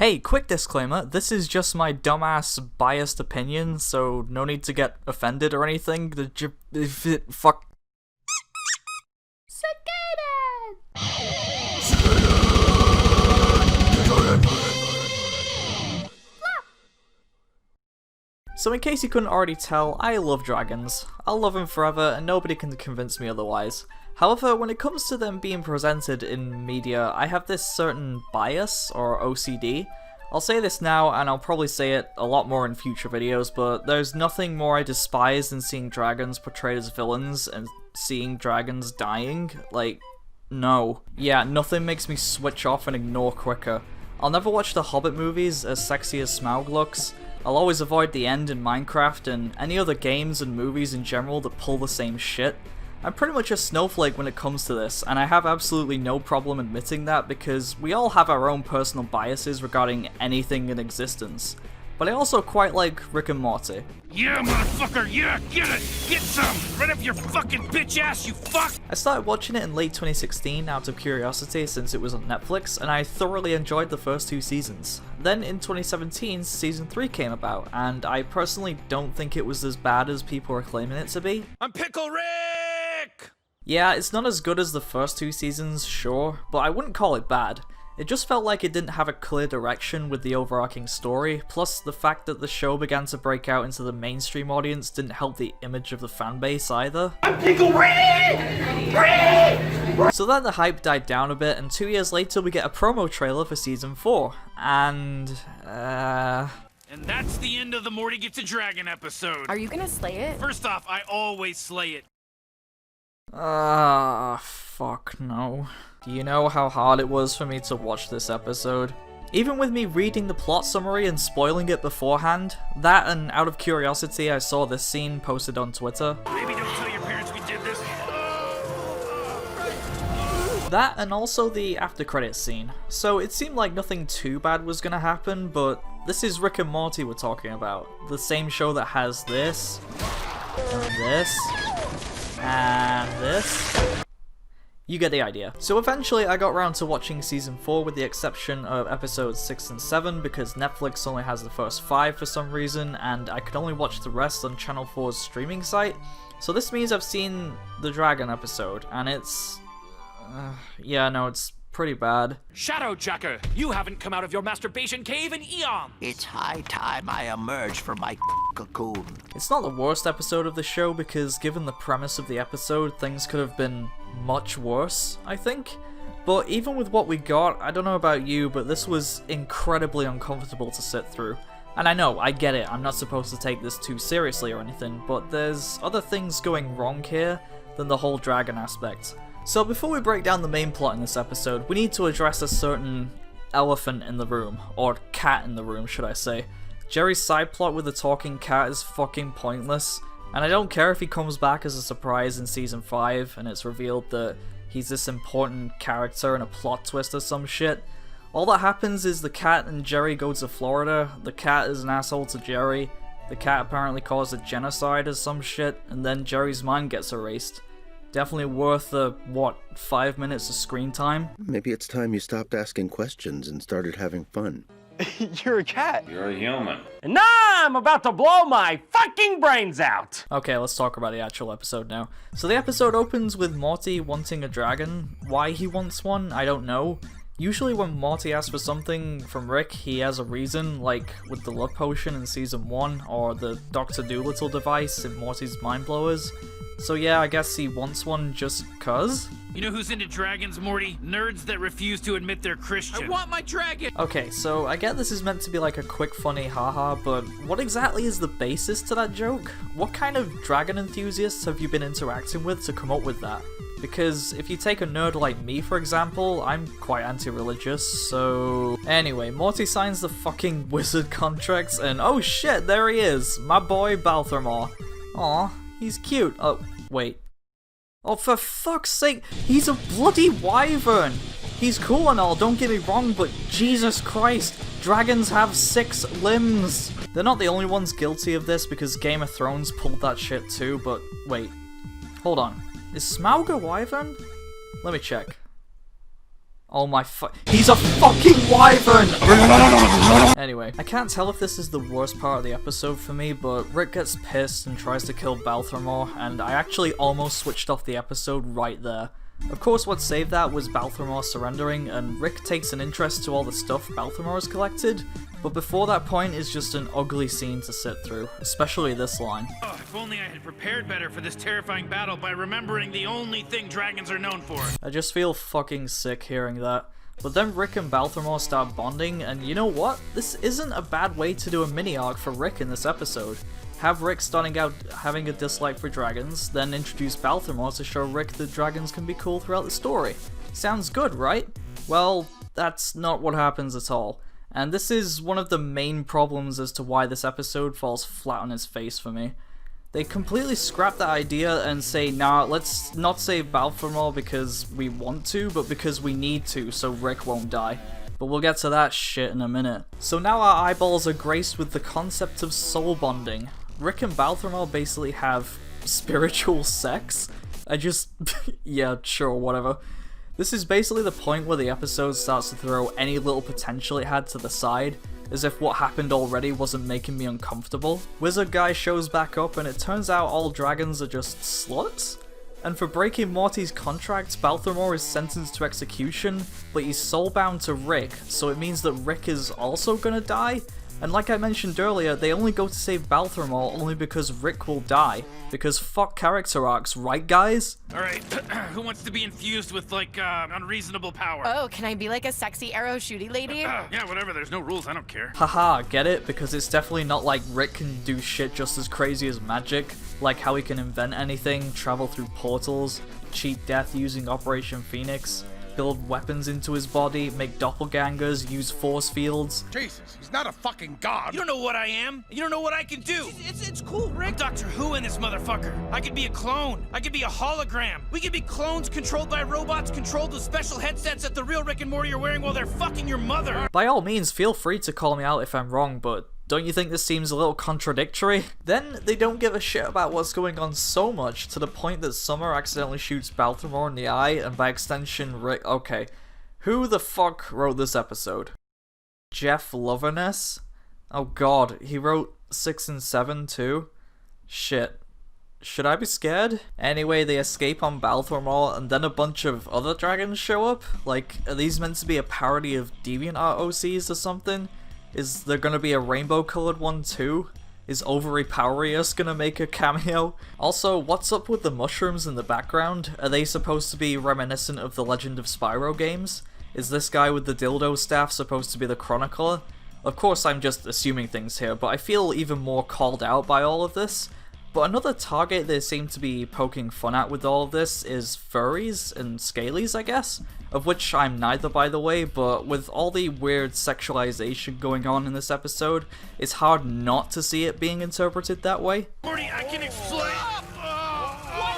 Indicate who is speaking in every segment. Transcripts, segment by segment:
Speaker 1: Hey, quick disclaimer, this is just my dumbass biased opinion, so no need to get offended or anything. Fuck. So in case you couldn't already tell, I love dragons. I'll love them forever and nobody can convince me otherwise. However, when it comes to them being presented in media, I have this certain bias, or OCD. I'll say this now, and I'll probably say it a lot more in future videos, but there's nothing more I despise than seeing dragons portrayed as villains and seeing dragons dying. Like, no. Yeah, nothing makes me switch off and ignore quicker. I'll never watch the Hobbit movies, as sexy as Smaug looks. I'll always avoid the end in Minecraft and any other games and movies in general that pull the same shit. I'm pretty much a snowflake when it comes to this, and I have absolutely no problem admitting that because we all have our own personal biases regarding anything in existence. But I also quite like Rick and Morty.
Speaker 2: Yeah, motherfucker, yeah, get it! Get some! Right up your fucking bitch ass, you fuck!
Speaker 1: I started watching it in late 2016 out of curiosity since it was on Netflix, and I thoroughly enjoyed the first 2 seasons. Then in 2017, season 3 came about, and I personally don't think it was as bad as people are claiming it to be.
Speaker 2: I'm Pickle Rick!
Speaker 1: Yeah, it's not as good as the first 2 seasons, sure, but I wouldn't call it bad. It just felt like it didn't have a clear direction with the overarching story, plus the fact that the show began to break out into the mainstream audience didn't help the image of the fanbase either.
Speaker 2: I'm Pickle Rick! Rick!
Speaker 1: So then the hype died down a bit, and 2 years later we get a promo trailer for season 4, and
Speaker 2: And that's the end of the Morty Gets a Dragon episode.
Speaker 3: Are you gonna slay it?
Speaker 2: First off, I always slay it.
Speaker 1: Fuck no. Do you know how hard it was for me to watch this episode? Even with me reading the plot summary and spoiling it beforehand, that and out of curiosity I saw this scene posted on Twitter.
Speaker 2: Maybe don't tell your parents we did this.
Speaker 1: That and also the after credits scene. So it seemed like nothing too bad was gonna happen, but this is Rick and Morty we're talking about. The same show that has this, and this, and this. You get the idea. So eventually I got around to watching season 4 with the exception of episodes 6 and 7 because Netflix only has the first 5 for some reason and I could only watch the rest on Channel 4's streaming site. So this means I've seen the dragon episode and it's... yeah, no, it's pretty bad.
Speaker 4: Shadow Jacker, you haven't come out of your masturbation cave in eons!
Speaker 5: It's high time I emerge from my cocoon.
Speaker 1: It's not the worst episode of the show because given the premise of the episode, things could have been much worse, I think. But even with what we got, I don't know about you, but this was incredibly uncomfortable to sit through. And I know, I get it, I'm not supposed to take this too seriously or anything, but there's other things going wrong here than the whole dragon aspect. So before we break down the main plot in this episode, we need to address a certain elephant in the room, or cat in the room should I say. Jerry's side plot with the talking cat is fucking pointless, and I don't care if he comes back as a surprise in season 5 and it's revealed that he's this important character and a plot twist or some shit. All that happens is the cat and Jerry go to Florida, the cat is an asshole to Jerry, the cat apparently caused a genocide or some shit, and then Jerry's mind gets erased. Definitely worth the, 5 minutes of screen time?
Speaker 6: Maybe it's time you stopped asking questions and started having fun.
Speaker 7: You're a cat.
Speaker 8: You're a human.
Speaker 4: And now I'm about to blow my fucking brains out!
Speaker 1: Okay, let's talk about the actual episode now. So the episode opens with Morty wanting a dragon. Why he wants one, I don't know. Usually when Morty asks for something from Rick, he has a reason, like with the love potion in season 1, or the Dr. Dolittle device in Morty's Mind Blowers. So yeah, I guess he wants one just cuz?
Speaker 2: You know who's into dragons, Morty? Nerds that refuse to admit they're Christian. I want my dragon!
Speaker 1: Okay, so I get this is meant to be like a quick funny haha, but what exactly is the basis to that joke? What kind of dragon enthusiasts have you been interacting with to come up with that? Because if you take a nerd like me, for example, I'm quite anti-religious, so... Anyway, Morty signs the fucking wizard contracts, and oh shit, there he is! My boy Balthamore. Aw, he's cute. Oh, wait. Oh, for fuck's sake, he's a bloody wyvern! He's cool and all, don't get me wrong, but Jesus Christ, dragons have 6 limbs! They're not the only ones guilty of this, because Game of Thrones pulled that shit too, but wait. Hold on. Is Smaug a wyvern? Let me check. Oh my he's a fucking wyvern! Anyway, I can't tell if this is the worst part of the episode for me, but Rick gets pissed and tries to kill Balthamore, and I actually almost switched off the episode right there. Of course, what saved that was Balthamore surrendering, and Rick takes an interest to all the stuff Balthamore has collected, but before that point is just an ugly scene to sit through, especially this line.
Speaker 2: Oh, if only I had prepared better for this terrifying battle by remembering the only thing dragons are known for.
Speaker 1: I just feel fucking sick hearing that. But then Rick and Balthamore start bonding, and you know what? This isn't a bad way to do a mini-arc for Rick in this episode. Have Rick starting out having a dislike for dragons, then introduce Balthamore to show Rick that dragons can be cool throughout the story. Sounds good, right? Well, that's not what happens at all. And this is one of the main problems as to why this episode falls flat on its face for me. They completely scrap that idea and say, nah, let's not save Balthamore because we want to, but because we need to, so Rick won't die. But we'll get to that shit in a minute. So now our eyeballs are graced with the concept of soul bonding. Rick and Balthamore basically have spiritual sex. Yeah, sure, whatever. This is basically the point where the episode starts to throw any little potential it had to the side, as if what happened already wasn't making me uncomfortable. Wizard guy shows back up and it turns out all dragons are just sluts? And for breaking Morty's contract, Balthamore is sentenced to execution, but he's soulbound to Rick, so it means that Rick is also gonna die? And like I mentioned earlier, they only go to save Balthamore only because Rick will die. Because fuck character arcs, right guys?
Speaker 2: Alright, who wants to be infused with, like, unreasonable power?
Speaker 3: Oh, can I be like a sexy arrow shooty lady?
Speaker 2: Yeah, whatever, there's no rules, I don't care.
Speaker 1: Haha, get it? Because it's definitely not like Rick can do shit just as crazy as magic, like how he can invent anything, travel through portals, cheat death using Operation Phoenix, build weapons into his body, make doppelgangers, use force fields.
Speaker 7: Jesus, he's not a fucking god.
Speaker 2: You don't know what I am. You don't know what I can do. It's cool, Rick. I'm Doctor Who in this motherfucker. I could be a clone. I could be a hologram. We could be clones controlled by robots, controlled with special headsets that the real Rick and Morty are wearing while they're fucking your mother.
Speaker 1: By all means, feel free to call me out if I'm wrong, but don't you think this seems a little contradictory? Then they don't give a shit about what's going on so much to the point that Summer accidentally shoots Balthamore in the eye, and by extension Rick. Okay, who the fuck wrote this episode? Jeff Loverness? Oh god, he wrote 6 and 7 too? Shit. Should I be scared? Anyway, they escape on Balthamore, and then a bunch of other dragons show up? Like, are these meant to be a parody of DeviantArt OCs or something? Is there gonna be a rainbow colored one too? Is Ovary Powerius gonna make a cameo? Also, what's up with the mushrooms in the background? Are they supposed to be reminiscent of the Legend of Spyro games? Is this guy with the dildo staff supposed to be the Chronicler? Of course I'm just assuming things here, but I feel even more called out by all of this. But another target they seem to be poking fun at with all of this is furries and scalies, I guess. Of which I'm neither, by the way, but with all the weird sexualization going on in this episode, it's hard not to see it being interpreted that way.
Speaker 2: Morty, I can explain.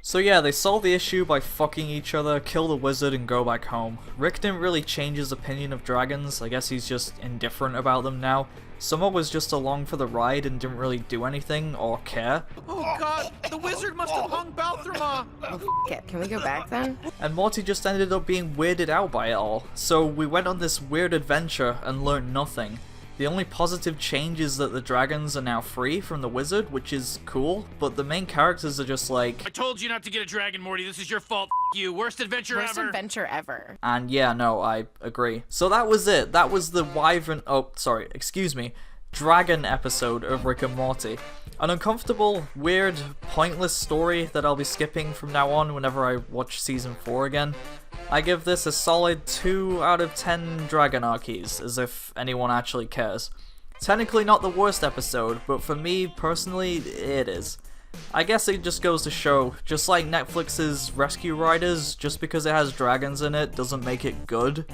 Speaker 1: So yeah, they solve the issue by fucking each other, kill the wizard, and go back home. Rick didn't really change his opinion of dragons, I guess he's just indifferent about them now. Summer was just along for the ride and didn't really do anything or care.
Speaker 7: Oh god, the wizard must have hung Balthamore.
Speaker 3: Oh, f it. Can we go back then?
Speaker 1: And Morty just ended up being weirded out by it all. So we went on this weird adventure and learned nothing. The only positive change is that the dragons are now free from the wizard, which is cool, but the main characters are just like,
Speaker 2: I told you not to get a dragon, Morty. This is your fault. You. Worst adventure
Speaker 3: Worst
Speaker 2: ever.
Speaker 3: adventure ever.
Speaker 1: and yeah, no, I agree. So that was it. That was the dragon episode of Rick and Morty. An uncomfortable, weird, pointless story that I'll be skipping from now on whenever I watch season 4 again. I give this a solid 2 out of 10 Dragonarchies, as if anyone actually cares. Technically not the worst episode, but for me personally, it is. I guess it just goes to show, just like Netflix's Rescue Riders, just because it has dragons in it doesn't make it good.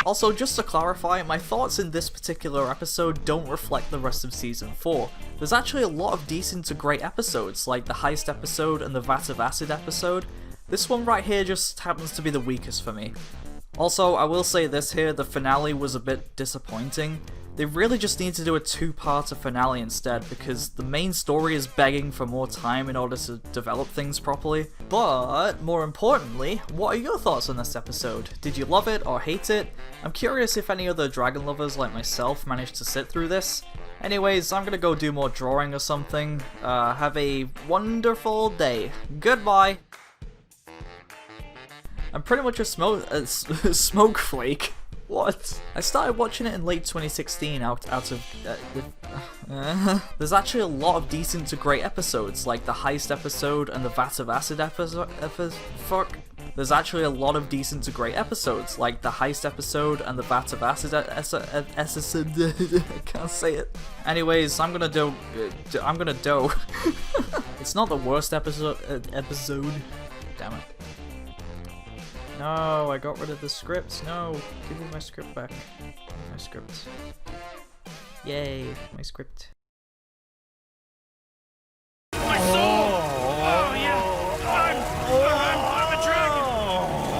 Speaker 1: Also, just to clarify, my thoughts in this particular episode don't reflect the rest of Season 4. There's actually a lot of decent to great episodes, like the Heist episode and the Vat of Acid episode. This one right here just happens to be the weakest for me. Also, I will say this here, the finale was a bit disappointing. They really just need to do a two-parter finale instead, because the main story is begging for more time in order to develop things properly. But, more importantly, what are your thoughts on this episode? Did you love it or hate it? I'm curious if any other dragon lovers like myself managed to sit through this. Anyways, I'm gonna go do more drawing or something. Have a wonderful day. Goodbye! I'm pretty much a smoke flake. What? I started watching it in late 2016 out of... There's actually a lot of decent to great episodes, like the Heist episode and the Vat of Acid episode. There's actually a lot of decent to great episodes, like the Heist episode and the Vat of Acid episode. I can't say it. Anyways, I'm gonna do. It's not the worst episode. Damn it. No, I got rid of the script. No, give me my script back. My script. Yay, my script.